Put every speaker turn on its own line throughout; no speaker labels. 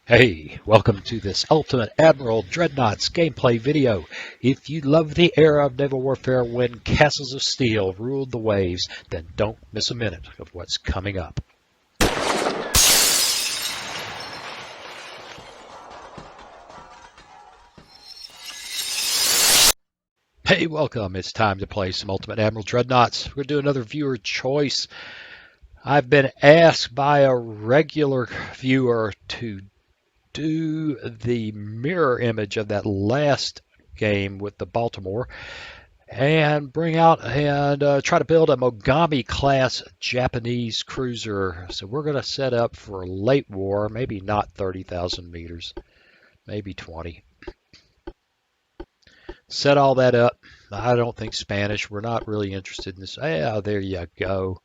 Hey, welcome to this Ultimate Admiral Dreadnoughts gameplay video. If you love the era of naval warfare when castles of steel ruled the waves, then don't miss a minute of what's coming up. Hey, welcome. It's time to play some Ultimate Admiral Dreadnoughts. We're going to do another viewer choice. I've been asked by a regular viewer to do the mirror image of that last game with the Baltimore and bring out and try to build a Mogami class Japanese cruiser. So we're going to set up for late war, maybe not 30,000 meters, maybe 20. Set all that up. I don't think Spanish. We're not really interested in this. Yeah, there you go.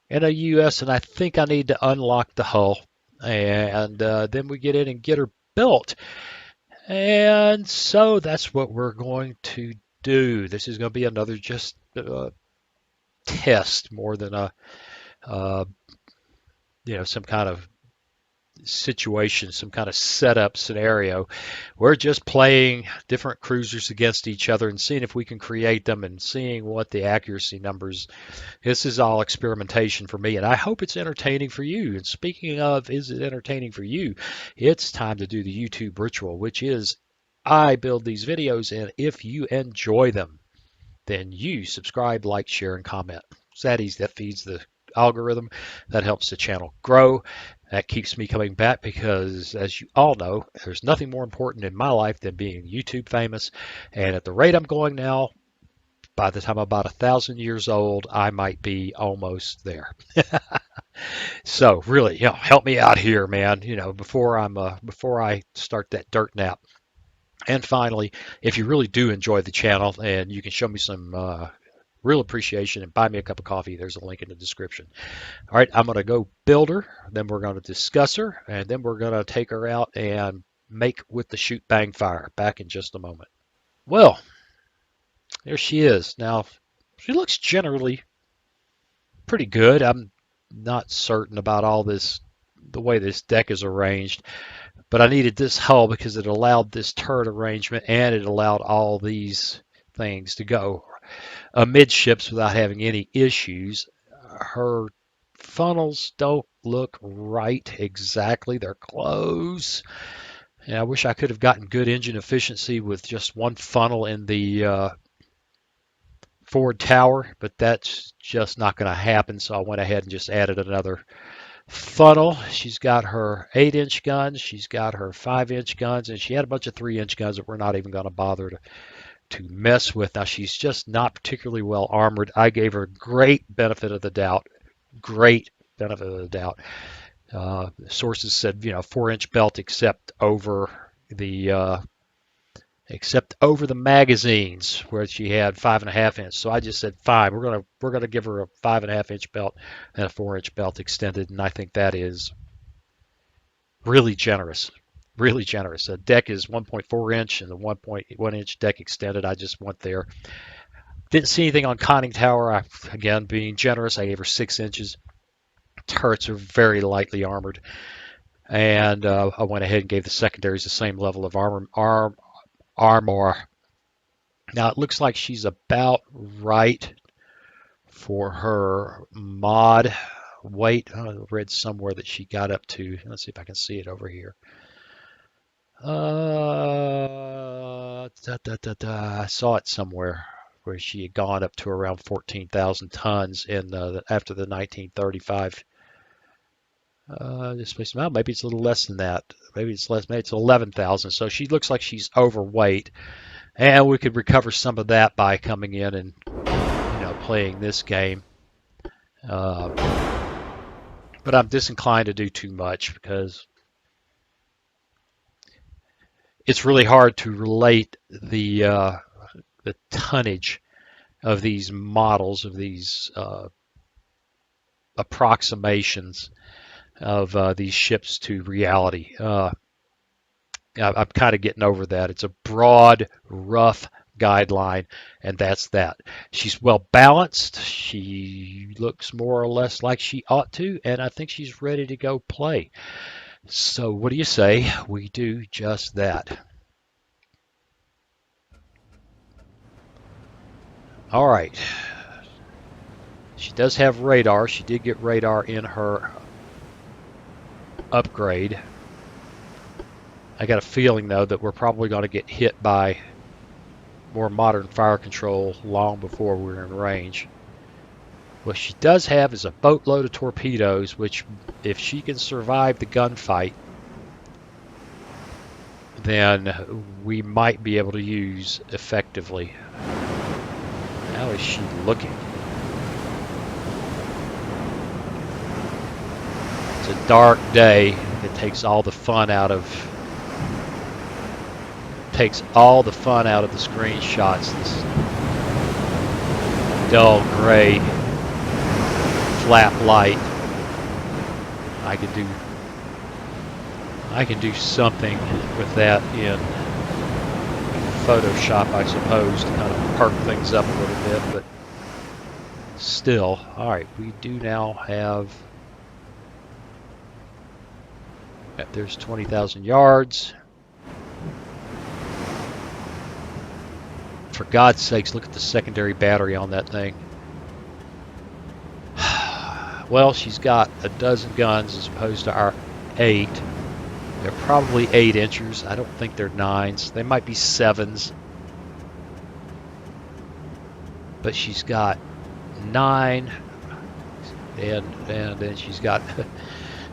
And a US, and I think I need to unlock the hull. And then we get in and get her built. And so that's what we're going to do. This is going to be another just test more than a some kind of situation, some kind of setup scenario. We're just playing different cruisers against each other and seeing if we can create them and seeing what the accuracy numbers. This is all experimentation for me, and I hope it's entertaining for you. And speaking of, is it entertaining for you? It's time to do the YouTube ritual, which is I build these videos, and if you enjoy them, then you subscribe, like, share, and comment. It's that easy. That feeds the algorithm. That helps the channel grow. That keeps me coming back because, as you all know, there's nothing more important in my life than being YouTube famous. And at the rate I'm going now, by the time I'm about 1,000 years old, I might be almost there. So really, help me out here, man. Before I start that dirt nap. And finally, if you really do enjoy the channel and you can show me some real appreciation and buy me a cup of coffee, there's a link in the description. All right, I'm going to go build her, then we're going to discuss her, and then we're going to take her out and make with the shoot bang fire. Back in just a moment. Well, there she is. Now, she looks generally pretty good. I'm not certain about all this, the way this deck is arranged, but I needed this hull because it allowed this turret arrangement and it allowed all these things to go amidships without having any issues. Her funnels don't look right exactly. They're close. And I wish I could have gotten good engine efficiency with just one funnel in the forward tower, but that's just not going to happen. So I went ahead and just added another funnel. She's got her 8-inch guns. She's got her 5-inch guns, and she had a bunch of 3-inch guns that we're not even going to bother to mess with. Now, she's just not particularly well armored. I gave her great benefit of the doubt. Great benefit of the doubt. Sources said, 4-inch belt except over the magazines where she had 5.5-inch. So I just said, fine, we're gonna give her a 5.5-inch belt and a 4-inch belt extended, and I think that is really generous. Really generous. The deck is 1.4-inch and the 1.1-inch deck extended. I just went there. Didn't see anything on conning tower. Again, being generous, I gave her 6 inches. Turrets are very lightly armored. And I went ahead and gave the secondaries the same level of armor. Now, it looks like she's about right for her mod weight. I read somewhere that she got up to. Let's see if I can see it over here. I saw it somewhere where she had gone up to around 14,000 tons after the 1935 displacement. Maybe it's a little less than that. Maybe it's less. Maybe it's 11,000. So she looks like she's overweight, and we could recover some of that by coming in and playing this game. But I'm disinclined to do too much because it's really hard to relate the tonnage of these models, of these approximations of these ships to reality. I'm kind of getting over that. It's a broad, rough guideline, and that's that. She's well balanced. She looks more or less like she ought to, and I think she's ready to go play. So what do you say we do just that? All right. She does have radar. She did get radar in her upgrade. I got a feeling, though, that we're probably going to get hit by more modern fire control long before we're in range. What she does have is a boatload of torpedoes, which, if she can survive the gunfight, then we might be able to use effectively. How is she looking? It's a dark day. It takes all the fun out of the screenshots. This dull gray flat light. I can do something with that in Photoshop, I suppose, to kind of perk things up a little bit, but still. All right, we do now have, there's 20,000 yards. For God's sakes, look at the secondary battery on that thing. Well, she's got a dozen guns as opposed to our 8. They're probably 8-inchers. I don't think they're 9s. They might be 7s. But she's got 9, and then she's got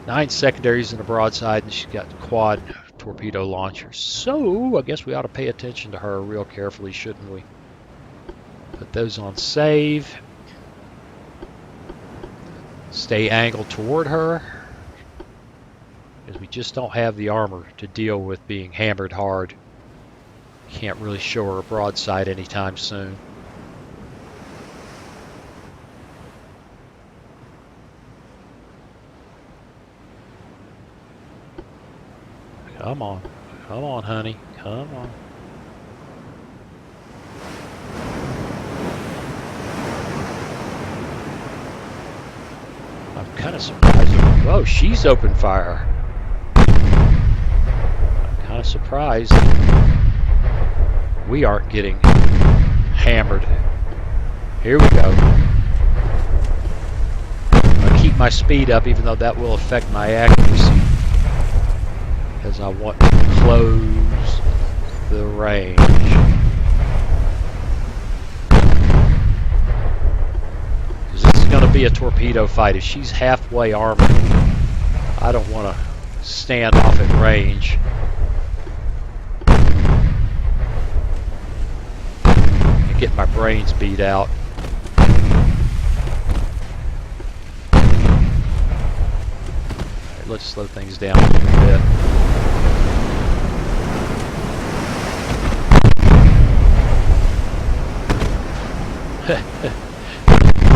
9 secondaries in the broadside, and she's got quad torpedo launchers. So I guess we ought to pay attention to her real carefully, shouldn't we? Put those on save. Stay angled toward her, because we just don't have the armor to deal with being hammered hard. Can't really show her a broadside anytime soon. Come on. Come on, honey. Come on. I'm kind of surprised. Whoa, she's open fire. I'm kind of surprised we aren't getting hammered. Here we go. I'll keep my speed up, even though that will affect my accuracy, because I want to close the range. Because this is going to be a torpedo fight. If she's halfway armored, I don't want to stand off at range. And get my brains beat out. Alright, let's slow things down a little bit.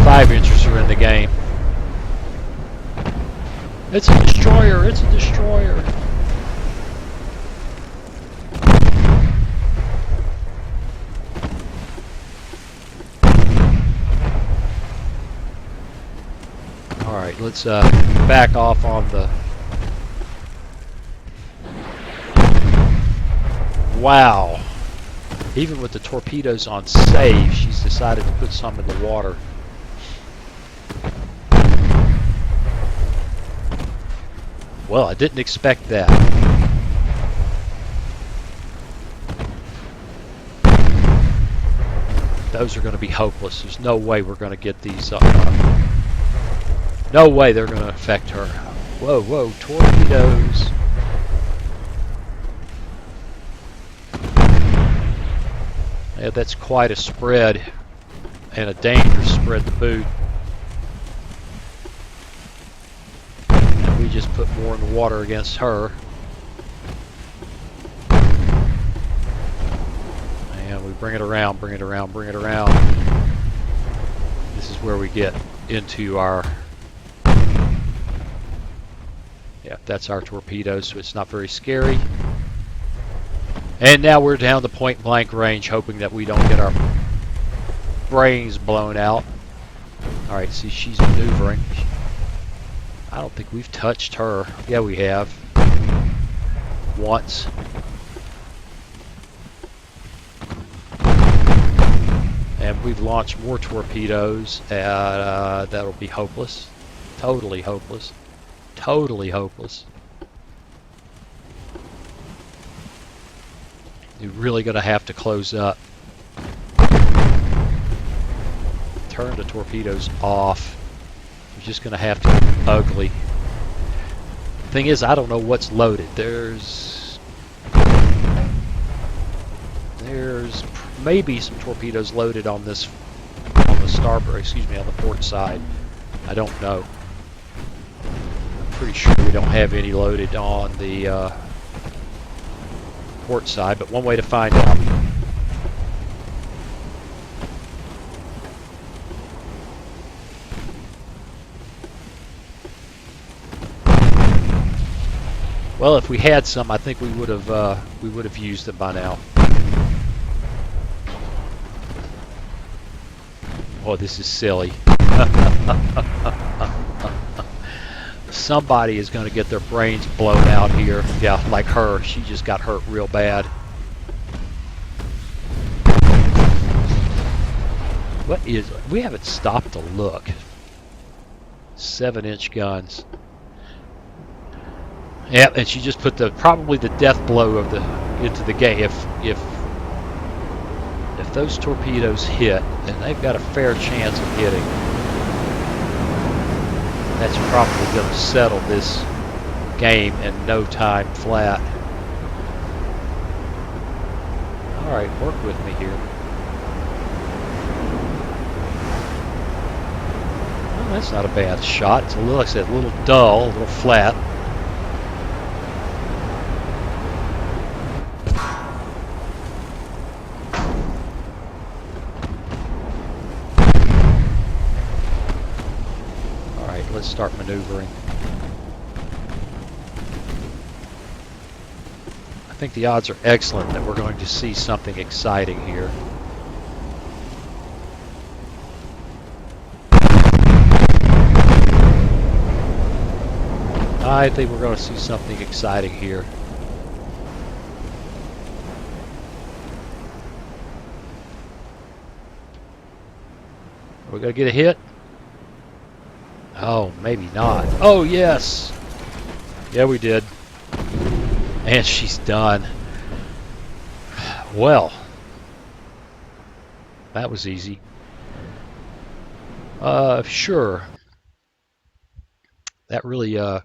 5-inchers are in the game. It's a destroyer! It's a destroyer! Alright, let's back off on the... Wow! Even with the torpedoes on save, she's decided to put some in the water. Well, I didn't expect that. Those are going to be hopeless. There's no way we're going to get these up. No way they're going to affect her. Whoa, whoa, torpedoes. Yeah, that's quite a spread, and a dangerous spread to boot. And we just put more in the water against her. And we bring it around, bring it around, bring it around. This is where we get into our... Yeah, that's our torpedoes, so it's not very scary. And now we're down to point blank range, hoping that we don't get our brains blown out. Alright, see, she's maneuvering. I don't think we've touched her. Yeah, we have. once. And we've launched more torpedoes, and that'll be hopeless. Totally hopeless. Totally hopeless. You're really going to have to close up. Turn the torpedoes off. You're just going to have to get ugly. Thing is, I don't know what's loaded. There's maybe some torpedoes loaded on this, on the starboard, excuse me, on the port side. I don't know. I'm pretty sure we don't have any loaded on the port side, but one way to find out. Well, if we had some, I think we would have used them by now. Oh, this is silly. Somebody is going to get their brains blown out here. Yeah, like her. She just got hurt real bad. What is... We haven't stopped to look. 7-inch guns. Yeah, and she just put the probably the death blow of the into the game. If those torpedoes hit, and they've got a fair chance of hitting, that's probably going to settle this game in no time flat. All right, work with me here. Well, that's not a bad shot. It's a little, like I said, a little dull, a little flat. Let's start maneuvering. I think the odds are excellent that we're going to see something exciting here. I think we're going to see something exciting here. Are we going to get a hit? Oh, maybe not. Oh, yes! Yeah, we did. And she's done. Well, that was easy. Sure. That really, yeah.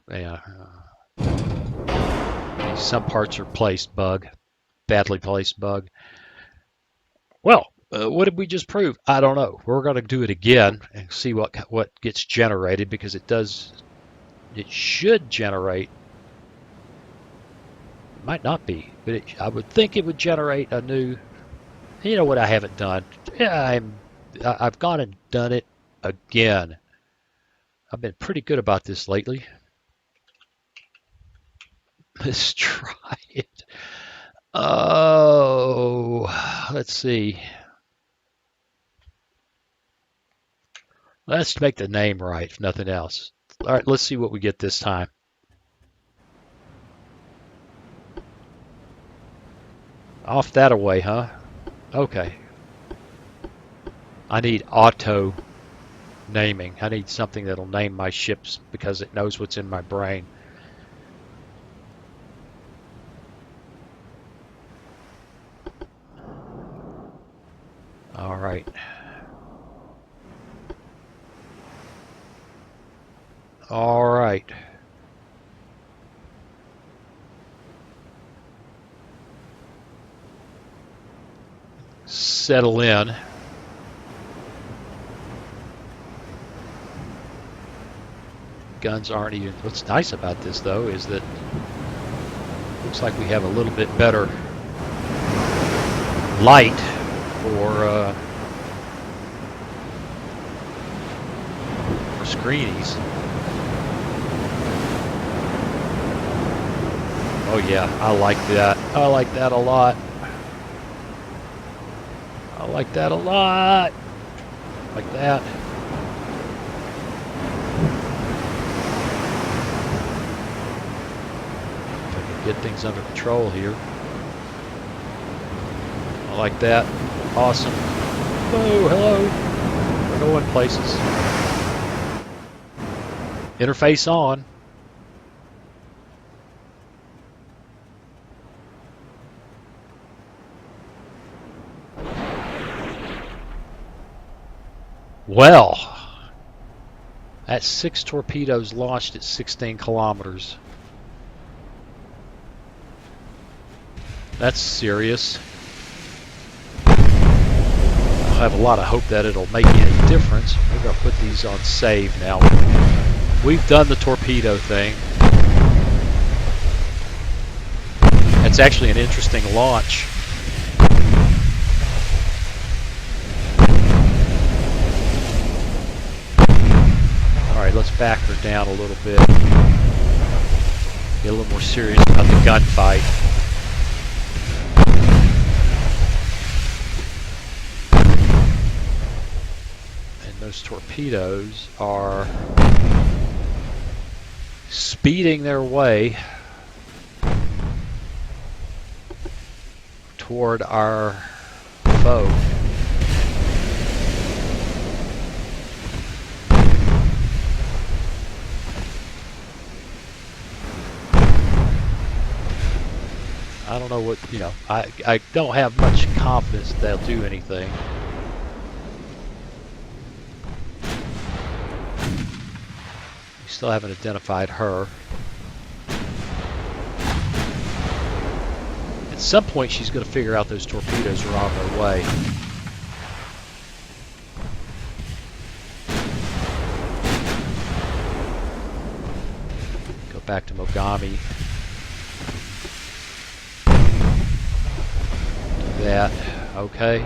Some parts are placed bug. Badly placed bug. Well, what did we just prove? I don't know. We're going to do it again and see what gets generated, because it should generate. It might not be, but I would think it would generate a new. You know what I haven't done? Yeah, I've gone and done it again. I've been pretty good about this lately. Let's try it. Oh, let's see. Let's make the name right, if nothing else. All right, let's see what we get this time. Off that away, huh? Okay. I need auto naming. I need something that'll name my ships because it knows what's in my brain. All right. All right. Settle in. Guns aren't even... What's nice about this, though, is that it looks like we have a little bit better light for screenies. Oh yeah, I like that. I like that a lot. I like that a lot. Like that. get things under control here. I like that. Awesome. Whoa, hello. We're going places. Interface on. Well, that's 6 torpedoes launched at 16 kilometers. That's serious. I have a lot of hope that it'll make any difference. We're going to put these on save now. We've done the torpedo thing. It's actually an interesting launch. Alright, let's back her down a little bit. Get a little more serious about the gunfight. And those torpedoes are speeding their way toward our foe. I don't know what, you know, I don't have much confidence that they'll do anything. We still haven't identified her. At some point she's going to figure out those torpedoes are on their way. Go back to Mogami. That. Okay.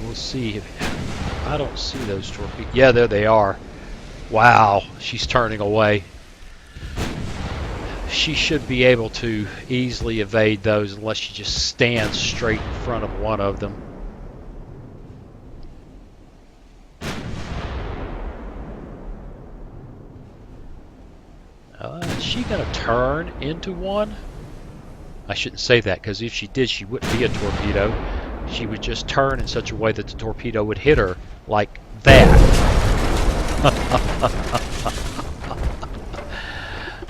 We'll see. I don't see those torpedoes. Yeah, there they are. Wow, she's turning away. She should be able to easily evade those unless she just stands straight in front of one of them. Is she going to turn into one? I shouldn't say that, because if she did, she wouldn't be a torpedo. She would just turn in such a way that the torpedo would hit her like that.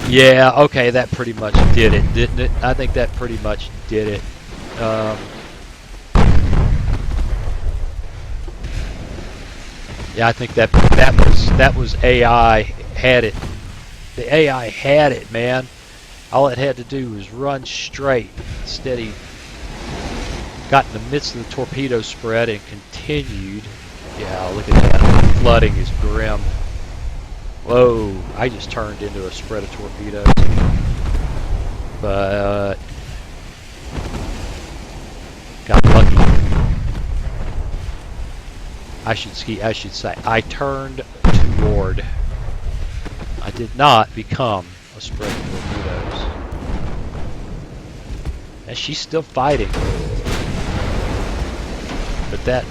Yeah, okay, that pretty much did it, didn't it? I think that pretty much did it. Yeah, I think that was AI had it. The AI had it, man. All it had to do was run straight. Instead, he got in the midst of the torpedo spread and continued. Yeah, look at that. The flooding is grim. Whoa, I just turned into a spread of torpedoes. But got lucky. I should say I turned toward. I did not become a spread of torpedoes. And she's still fighting. But that...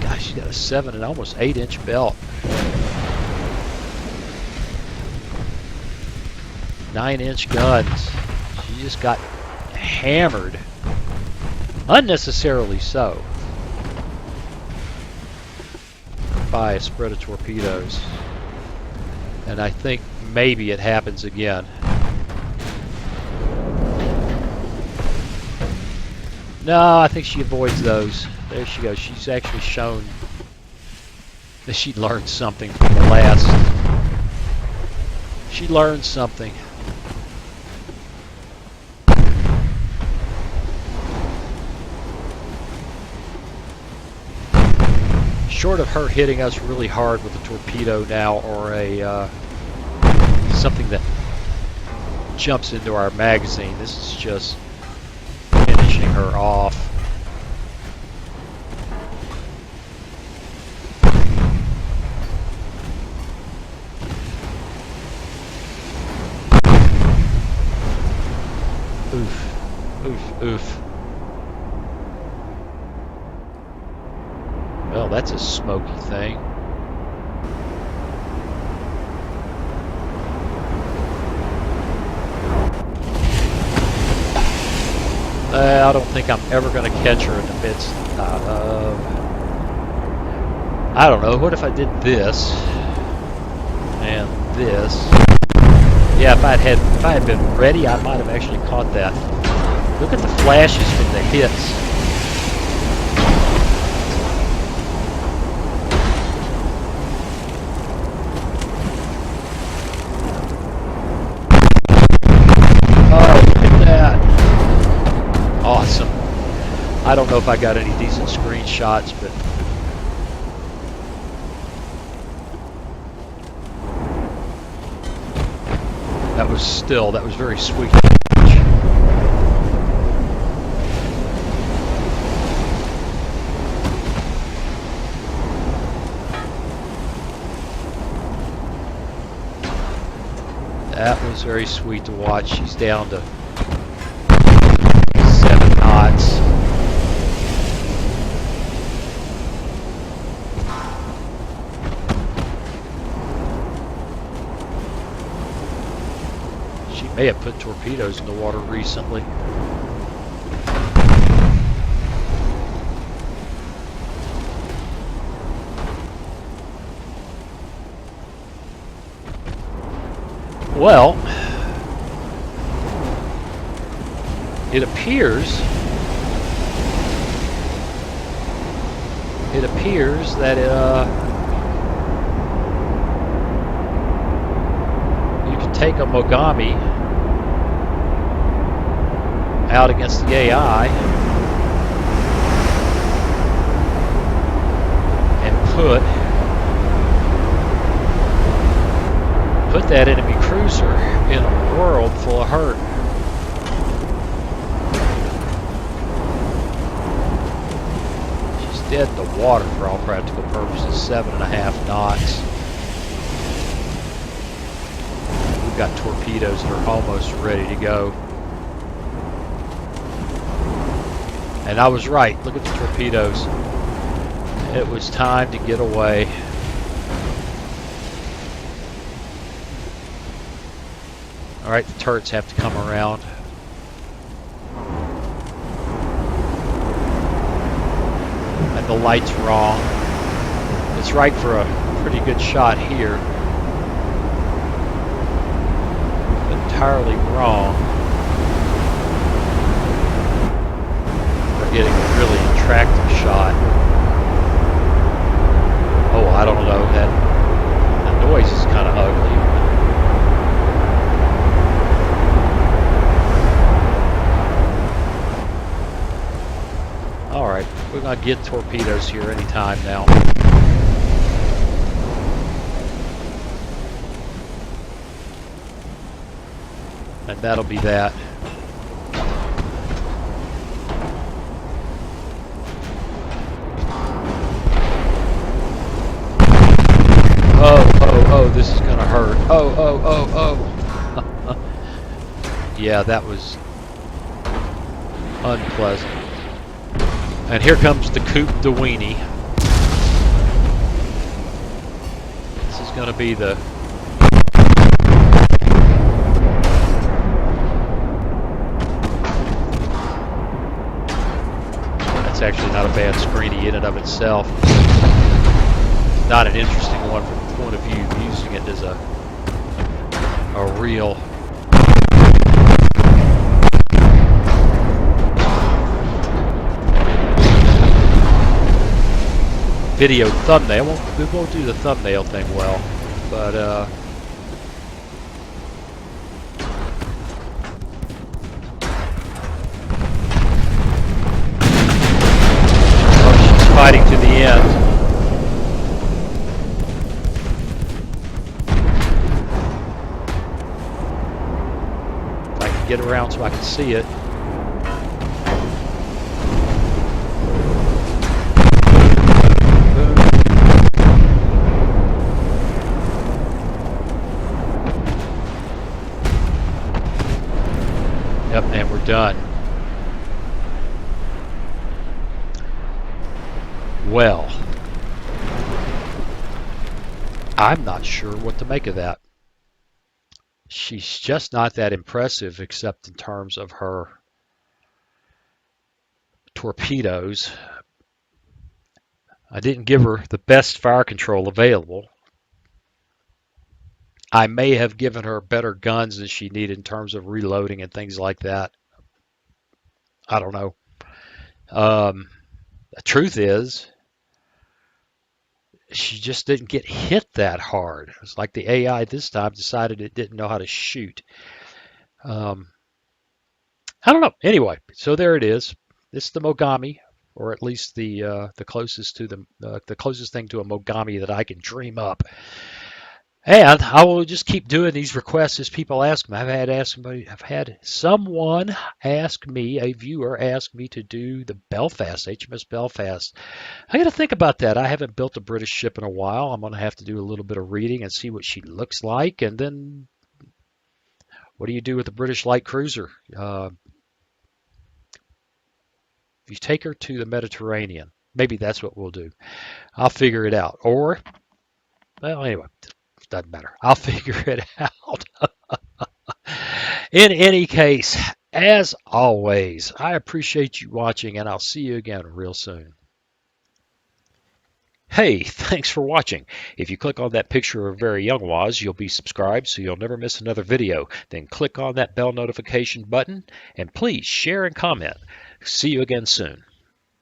Gosh, she's got a 7 and almost 8-inch belt. 9-inch guns. She just got hammered. Unnecessarily so. By a spread of torpedoes. And I think maybe it happens again. No, I think she avoids those. There she goes. She's actually shown that she learned something from the last. She learned something. Short of her hitting us really hard with a torpedo now, or a something that jumps into our magazine, this is just finishing her off. Oof, oof, oof. Well, that's a smoky thing. I don't think I'm ever going to catch her in the midst of... I don't know, what if I did this and this? Yeah, if I had been ready, I might have actually caught that. Look at the flashes from the hits. Awesome. I don't know if I got any decent screenshots, but that was very sweet. That was very sweet to watch. She's down to 7 knots. She may have put torpedoes in the water recently. Well, it appears that you can take a Mogami out against the AI and put that enemy cruiser in a world full of hurt. She's dead in the water for all practical purposes, 7.5 knots. We've got torpedoes that are almost ready to go. And I was right, look at the torpedoes. It was time to get away. Alright, the turrets have to come around. And the light's wrong. It's right for a pretty good shot here. Entirely wrong. We're getting a really attractive shot. Oh, I don't know. That noise is kind of ugly. Alright, we're going to get torpedoes here anytime now. And that'll be that. Oh, this is going to hurt. Oh. Yeah, that was unpleasant. And here comes the Coupe de Weenie. This is going to be the... That's actually not a bad screeny in and of itself. Not an interesting one from the point of view of using it as a real... video thumbnail. We won't do the thumbnail thing well, but oh, she's fighting to the end. If I can get around so I can see it. Yep, and we're done. Well, I'm not sure what to make of that. She's just not that impressive except in terms of her torpedoes. I didn't give her the best fire control available. I may have given her better guns than she needed in terms of reloading and things like that. I don't know. The truth is, she just didn't get hit that hard. It's like the AI this time decided it didn't know how to shoot. Um, I don't know. Anyway, so there it is. It's the Mogami, or at least the closest to the closest thing to a Mogami that I can dream up. And I will just keep doing these requests as people ask me. I've had someone ask me, a viewer ask me to do the Belfast, HMS Belfast. I got to think about that. I haven't built a British ship in a while. I'm going to have to do a little bit of reading and see what she looks like. And then what do you do with a British light cruiser? You take her to the Mediterranean. Maybe that's what we'll do. I'll figure it out. Or, well, anyway, it doesn't matter. I'll figure it out. In any case, as always, I appreciate you watching, and I'll see you again real soon. Hey, thanks for watching. If you click on that picture of Very Young Waz, you'll be subscribed so you'll never miss another video. Then click on that bell notification button, and please share and comment. See you again soon.